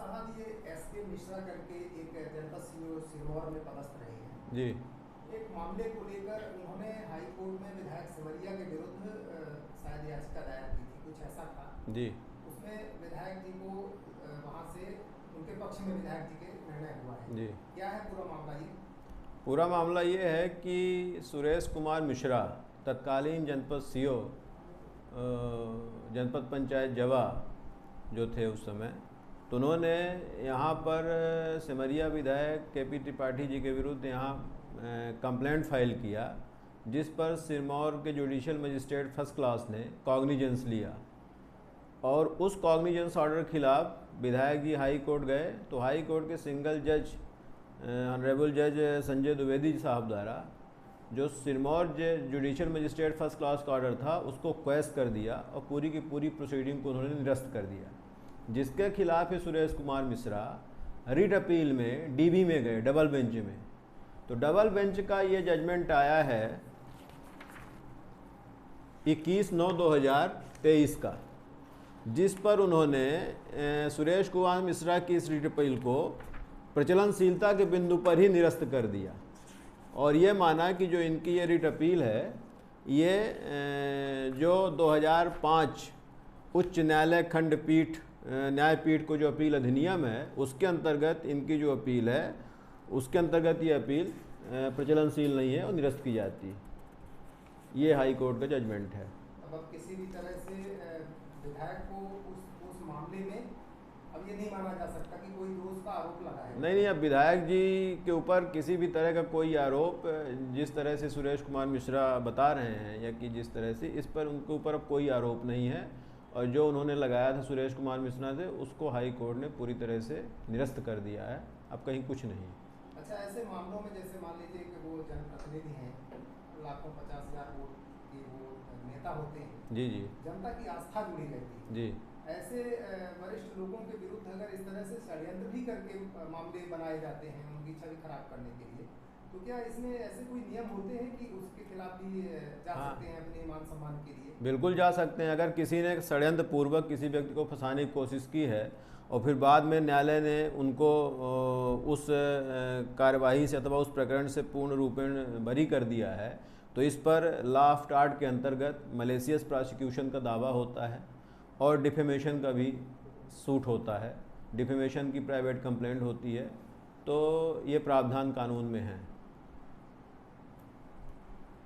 साहब, ये एसके मिश्रा करके एक जनपद सिरमौर में पदस्थ रहे हैं जी। एक मामले को लेकर उन्होंने हाई कोर्ट में विधायक सिमरिया के विरुद्ध शायद याचिका दायर की थी, कुछ ऐसा था जी। उसमें विधायक जी को वहाँ से उनके पक्ष में विधायक जी के निर्णय हुआ है जी। क्या है पूरा मामला? ये पूरा मामला ये है कि सुरेश कुमार मिश्रा तत्कालीन जनपद सीओ जनपद पंचायत जवा जो थे उस समय, तो उन्होंने यहाँ पर सिमरिया विधायक केपी त्रिपाठी जी के विरुद्ध यहाँ कंप्लेंट फाइल किया, जिस पर सिरमौर के जुडिशियल मजिस्ट्रेट फर्स्ट क्लास ने कॉग्निजेंस लिया और उस कॉग्निजेंस ऑर्डर के खिलाफ विधायक जी हाई कोर्ट गए। तो हाई कोर्ट के सिंगल जज ऑनरेबल जज संजय द्विवेदी साहब द्वारा जो Sirmaur judicial magistrate first class का ऑर्डर था उसको क्वेश कर दिया और पूरी की पूरी प्रोसीडिंग को उन्होंने निरस्त कर दिया, जिसके खिलाफ ही सुरेश कुमार मिश्रा रिट अपील में डीबी में गए, डबल बेंच में। तो डबल बेंच का ये जजमेंट आया है 21/9/2023 का, जिस पर उन्होंने सुरेश कुमार मिश्रा की इस रिट अपील को प्रचलनशीलता के बिंदु पर ही निरस्त कर दिया और ये माना कि जो इनकी ये रिट अपील है ये जो 2005 उच्च न्यायालय खंडपीठ न्यायपीठ को जो अपील अधिनियम है उसके अंतर्गत इनकी जो अपील है उसके अंतर्गत ये अपील प्रचलनशील नहीं है और निरस्त की जाती है। ये हाई कोर्ट का जजमेंट है। अब किसी भी तरह से विधायक को उस मामले में अब ये नहीं माना जा सकता कि कोई दोष का आरोप लगा है। नहीं, अब विधायक जी के ऊपर किसी भी तरह का कोई आरोप, जिस तरह से सुरेश कुमार मिश्रा बता रहे हैं या कि जिस तरह से, इस पर उनके ऊपर अब कोई आरोप नहीं है और जो उन्होंने लगाया था सुरेश कुमार मिश्रा से उसको हाई कोर्ट ने पूरी तरह से निरस्त कर दिया है, अब कहीं कुछ नहीं। अच्छा, ऐसे मामलों में जैसे मान लीजिए कि वो जनप्रतिनिधि हैं, लाखों 50,000 वोट के वो नेता होते हैं, जी जी, जनता की आस्था जुड़ी रहती है जी, ऐसे वरिष्ठ लोगों के विरुद्ध अगर इस तरह से षड्यंत्र भी करके मामले बनाए जाते हैं उनकी छवि खराब करने के लिए, तो क्या इसमें ऐसे कोई नियम होते हैं कि उसके खिलाफ भी जा सकते हैं अपने मान सम्मान के लिए? बिल्कुल जा सकते हैं। अगर किसी ने षड्यंत्र पूर्वक किसी व्यक्ति को फंसाने की कोशिश की है और फिर बाद में न्यायालय ने उनको उस कार्यवाही से अथवा उस प्रकरण से पूर्ण रूपेण बरी कर दिया है, तो इस पर लॉ ऑफ टार्ट के अंतर्गत मलेशियस प्रोसिक्यूशन का दावा होता है और डिफेमेशन का भी सूट होता है, डिफेमेशन की प्राइवेट कंप्लेंट होती है, तो ये प्रावधान कानून में है।